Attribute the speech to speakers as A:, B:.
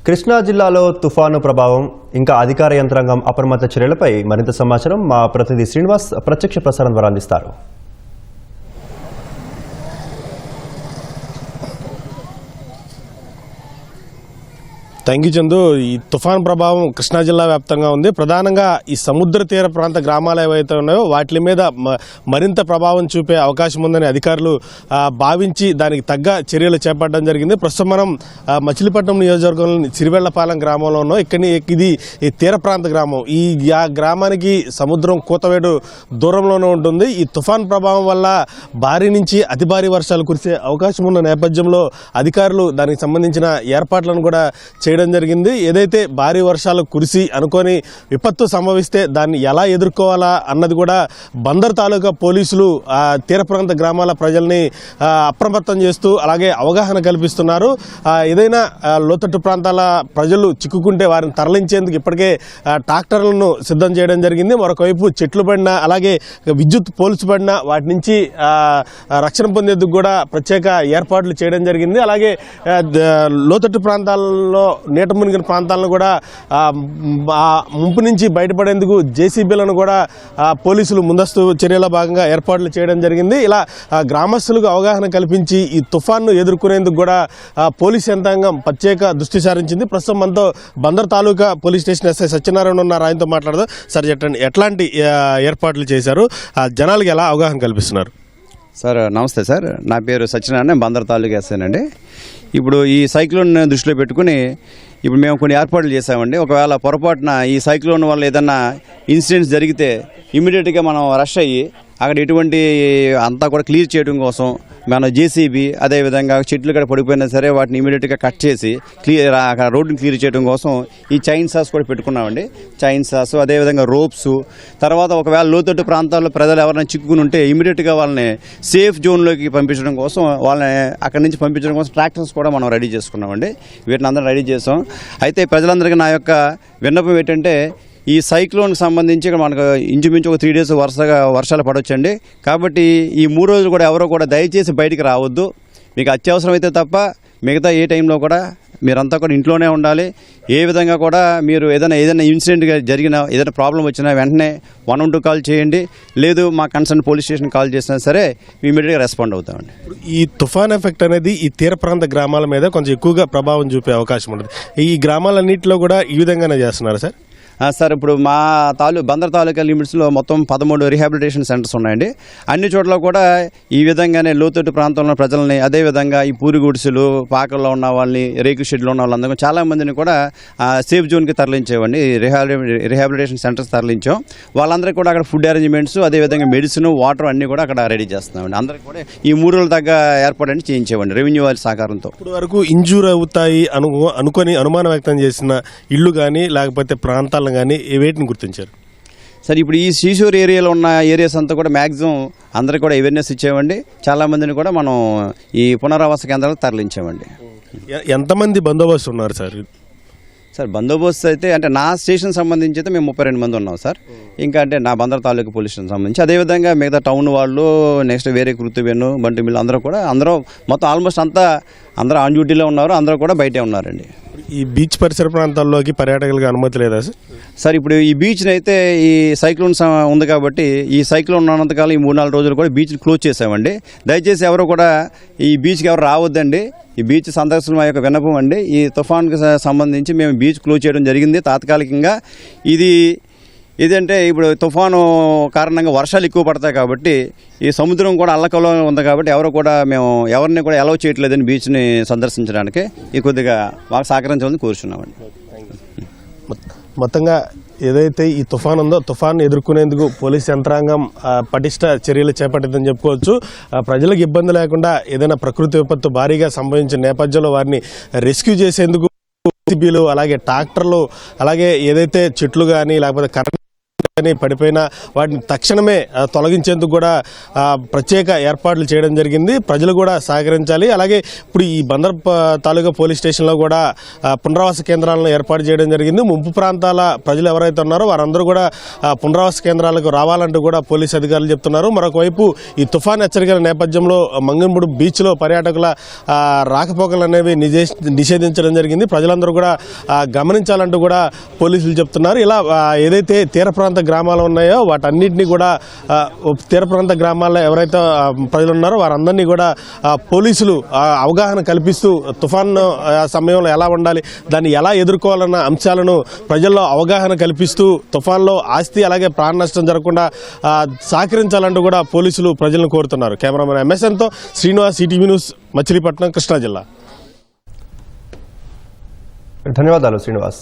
A: కృష్ణా జిల్లాలో తుఫాను ప్రభావం ఇంకా అధికార యంత్రాంగం అప్రమత్త చర్యలపై మరింత సమాచారం మా ప్రతినిధి శ్రీనివాస్ ప్రత్యక్ష ప్రసారం ద్వారా అందిస్తారు.
B: Thank you Chandu. ఈ తుఫాన్ ప్రభావం కృష్ణా జిల్లా వ్యాప్తంగా ఉంది. ప్రధానంగా ఈ సముద్ర తీర ప్రాంత గ్రామాలు ఏవైతే ఉన్నాయో వాటి మీద మరింత ప్రభావం చూపే అవకాశం ఉందని అధికారులు భావించి దానికి తగ్గ చర్యలు చేపట్టడం జరిగింది. ప్రస్తుతం మనం మచిలీపట్నం నియోజకవర్గంలోని సిరివెళ్లపాలెం గ్రామంలో ఉన్నాం. ఇది ఈ తీర ప్రాంత గ్రామం. ఈ గ్రామానికి సముద్రం కూతవేడు దూరంలోనే ఉంటుంది. ఈ తుఫాన్ ప్రభావం వల్ల భారీ నుంచి అతి భారీ వర్షాలు కురిసే అవకాశం ఉన్న నేపథ్యంలో అధికారులు దానికి సంబంధించిన ఏర్పాట్లను కూడా చేయడం జరిగింది. ఏదైతే భారీ వర్షాలు కురిసి అనుకోని విపత్తు సంభవిస్తే దాన్ని ఎలా ఎదుర్కోవాలా అన్నది కూడా బందర్ తాలూకా పోలీసులు తీర ప్రాంత గ్రామాల ప్రజల్ని అప్రమత్తం చేస్తూ అలాగే అవగాహన కల్పిస్తున్నారు. ఏదైనా లోతట్టు ప్రాంతాల ప్రజలు చిక్కుకుంటే వారిని తరలించేందుకు ఇప్పటికే ట్రాక్టర్లను సిద్ధం చేయడం జరిగింది. మరొకవైపు చెట్లు పడినా అలాగే విద్యుత్ పోల్స్ పడినా వాటి నుంచి రక్షణ పొందేందుకు కూడా ప్రత్యేక ఏర్పాట్లు చేయడం జరిగింది. అలాగే లోతట్టు ప్రాంతాల్లో నీట మునిగిన ప్రాంతాలను కూడా ముంపు నుంచి బయటపడేందుకు జేసీబీలను కూడా పోలీసులు ముందస్తు చర్యల భాగంగా ఏర్పాట్లు చేయడం జరిగింది. ఇలా గ్రామస్తులకు అవగాహన కల్పించి ఈ తుఫాన్ను ఎదుర్కొనేందుకు కూడా పోలీస్ యంత్రాంగం ప్రత్యేక దృష్టి సారించింది. ప్రస్తుతం మనతో బందర్ తాలూకా పోలీస్ స్టేషన్ ఎస్ఐ సత్యనారాయణ ఉన్నారు. ఆయనతో మాట్లాడదాం. సార్ చెప్పండి, ఎట్లాంటి ఏర్పాట్లు చేశారు, జనాలకు ఎలా అవగాహన కల్పిస్తున్నారు?
C: సార్ నమస్తే సార్, నా పేరు సత్యనారాయణ, బందర్ తాలూకా ఎస్ఐనండి. ఇప్పుడు ఈ సైక్లోన్ దృష్టిలో పెట్టుకుని ఇప్పుడు మేము కొన్ని ఏర్పాట్లు చేసామండి. ఒకవేళ పొరపాటున ఈ సైక్లోన్ వల్ల ఏదన్నా ఇన్సిడెంట్స్ జరిగితే ఇమీడియట్గా మనం రష్ అయ్యి అక్కడ ఎటువంటి అంతా కూడా క్లియర్ చేయడం కోసం మన జేసీబీ అదేవిధంగా చెట్లు కూడా పడిపోయినా సరే వాటిని ఇమీడియట్గా కట్ చేసి అక్కడ రోడ్డుని క్లియర్ చేయడం కోసం ఈ చైన్ సాస్ కూడా పెట్టుకున్నామండి. చైన్ సాస్ అదేవిధంగా రోప్స్, తర్వాత ఒకవేళ లోతట్టు ప్రాంతాల్లో ప్రజలు ఎవరైనా చిక్కుకుని ఉంటే ఇమీడియట్గా వాళ్ళని సేఫ్ జోన్లోకి పంపించడం కోసం వాళ్ళని అక్కడి నుంచి పంపించడం కోసం ట్రాక్టర్స్ కూడా మనం రెడీ చేసుకున్నామండి. వీటిని అందరం రెడీ చేసాం. అయితే ప్రజలందరికీ నా యొక్క విన్నపం ఏంటంటే ఈ సైక్లోన్కి సంబంధించి ఇక్కడ మనకు ఇంచుమించు ఒక 3 days వరుసగా వర్షాలు పడవచ్చండి. కాబట్టి ఈ 3 రోజులు కూడా ఎవరో కూడా దయచేసి బయటికి రావద్దు. మీకు అత్యవసరం అయితే తప్ప మిగతా ఏ టైంలో కూడా మీరంతా కూడా ఇంట్లోనే ఉండాలి. ఏ విధంగా కూడా మీరు ఏదైనా ఇన్సిడెంట్ జరిగినా ఏదైనా ప్రాబ్లం వచ్చినా వెంటనే 112 కాల్ చేయండి. లేదు మా కన్సర్న్ పోలీస్ స్టేషన్ కాల్ చేసినా సరే ఇమీడియట్గా రెస్పాండ్ అవుతామండి.
B: ఈ తుఫాన్ ఎఫెక్ట్ అనేది ఈ తీర ప్రాంత గ్రామాల మీద కొంచెం ఎక్కువగా ప్రభావం చూపే అవకాశం ఉంటుంది. ఈ గ్రామాలన్నింటిలో కూడా ఈ విధంగానే చేస్తున్నారు సార్?
C: సార్ ఇప్పుడు మా బందర్ తాలూకా లిమిట్స్లో మొత్తం 13 రీహాబిలిటేషన్ సెంటర్స్ ఉన్నాయండి. అన్ని చోట్ల కూడా ఈ విధంగానే లోతట్టు ప్రాంతంలో ప్రజల్ని అదేవిధంగా ఈ పూరి గుడిసెలు పాకల్లో ఉన్న వాళ్ళని రేకు షెడ్లో ఉన్న వాళ్ళందరూ చాలా మందిని కూడా సేఫ్ జోన్కి తరలించేవండి. రీహాబిలిటేషన్ సెంటర్స్ తరలించాం. వాళ్ళందరికీ కూడా అక్కడ ఫుడ్ అరేంజ్మెంట్స్ అదేవిధంగా మెడిసిన్ వాటర్ అన్నీ కూడా అక్కడ రెడీ చేస్తున్నామండి. అందరికీ కూడా ఈ 3 రోజుల తగ్గ ఏర్పాటు చేయించేవండి రెవెన్యూ వారి సహకారంతో.
B: ఇప్పుడు వరకు ఇంజూర్ అవుతాయి అనుకొని అనుమానం వ్యక్తం చేసిన ఇళ్ళు కానీ లేకపోతే ప్రాంతాలు కానీ వేటిని గుర్తించారు
C: సార్? ఇప్పుడు ఈ శ్రీశూర్ ఏరియాలో ఉన్న ఏరియాస్ అంతా కూడా మ్యాక్సిమం అందరికీ కూడా అవేర్నెస్ ఇచ్చామండి. చాలామందిని కూడా మనం ఈ పునరావాస కేంద్రాలకు తరలించామండి.
B: ఎంతమంది బందోబస్తు ఉన్నారు సార్?
C: సార్ బందోబస్తు అయితే అంటే నా స్టేషన్ సంబంధించి అయితే మేము 32 మంది ఉన్నాం సార్. ఇంకా అంటే నా బందర్ తాలూకా పోలీస్ స్టేషన్ సంబంధించి అదేవిధంగా మిగతా టౌన్ వాళ్ళు నెక్స్ట్ వేరే కృత్తివేను బంటి మిల్లు అందరూ మొత్తం ఆల్మోస్ట్ అందరూ ఆన్ డ్యూటీలో ఉన్నారు. అందరూ కూడా బయటే ఉన్నారండి.
B: ఈ బీచ్ పరిసర ప్రాంతాల్లోకి పర్యాటకులకు అనుమతి లేదా సార్?
C: సార్ ఇప్పుడు ఈ బీచ్ని అయితే ఈ సైక్లోన్ ఉంది కాబట్టి ఈ సైక్లోన్ ఉన్నంతకాలం ఈ 3-4 రోజులు కూడా బీచ్ని క్లోజ్ చేసామండి. దయచేసి ఎవరు కూడా ఈ బీచ్కి ఎవరు రావద్దండి. ఈ బీచ్ సందర్శన మా యొక్క విన్నపం అండి. ఈ తుఫాన్కి సంబంధించి మేము బీచ్ క్లోజ్ చేయడం జరిగింది తాత్కాలికంగా. ఇదంటే ఇప్పుడు తుఫాను కారణంగా వర్షాలు ఎక్కువ పడతాయి కాబట్టి ఈ సముద్రం కూడా అల్లకల్లోనే ఉంది కాబట్టి ఎవరు కూడా మేము ఎవరిని కూడా అలౌ చేయట్లేదని బీచ్ని సందర్శించడానికి ఈ కొద్దిగా మాకు సహకరించాలని కోరుచున్నామండి.
B: మొత్తంగా ఏదైతే ఈ తుఫాన్ ఉందో తుఫాన్ ఎదుర్కొనేందుకు పోలీస్ యంత్రాంగం పటిష్ట చర్యలు చేపట్టిందని చెప్పుకోవచ్చు. ప్రజలకు ఇబ్బంది లేకుండా ఏదైనా ప్రకృతి విపత్తు భారీగా సంభవించిన నేపథ్యంలో వారిని రెస్క్యూ చేసేందుకు అలాగే ట్రాక్టర్లు అలాగే ఏదైతే చెట్లు కానీ లేకపోతే కరెంట్ అని పడిపోయిన వాటిని తక్షణమే తొలగించేందుకు కూడా ప్రత్యేక ఏర్పాట్లు చేయడం జరిగింది. ప్రజలు కూడా సహకరించాలి. అలాగే ఇప్పుడు ఈ బందర్ తాలూకా పోలీస్ స్టేషన్లో కూడా పునరావాస కేంద్రాలను ఏర్పాటు చేయడం జరిగింది. ముంపు ప్రాంతాల ప్రజలు ఎవరైతే ఉన్నారో వారందరూ కూడా పునరావాస కేంద్రాలకు రావాలంటూ కూడా పోలీసు అధికారులు చెప్తున్నారు. మరొకవైపు ఈ తుఫాన్ హెచ్చరికల నేపథ్యంలో మంగంపూడి బీచ్లో పర్యాటకుల రాకపోకలు అనేవి నిషేధించడం జరిగింది. ప్రజలందరూ కూడా గమనించాలంటూ కూడా పోలీసులు చెప్తున్నారు. ఇలా ఏదైతే తీర ప్రాంత గ్రామాలు ఉన్నాయో వాటన్నిటినీ కూడా తీర ప్రాంత గ్రామాల్లో ఎవరైతే ప్రజలు ఉన్నారో వారందరినీ కూడా పోలీసులు అవగాహన కల్పిస్తూ తుఫాన్ సమయంలో ఎలా ఉండాలి, దాన్ని ఎలా ఎదుర్కోవాలన్న అంశాలను ప్రజల్లో అవగాహన కల్పిస్తూ తుఫాన్లో ఆస్తి అలాగే ప్రాణ నష్టం జరగకుండా సహకరించాలంటూ కూడా పోలీసులు ప్రజలను కోరుతున్నారు. కెమెరామెన్ ఎంఎస్ఎన్తో శ్రీనివాస్, ఈటీవీ న్యూస్, మచిలీపట్నం, కృష్ణా జిల్లా.
A: ధన్యవాదాలు శ్రీనివాస్.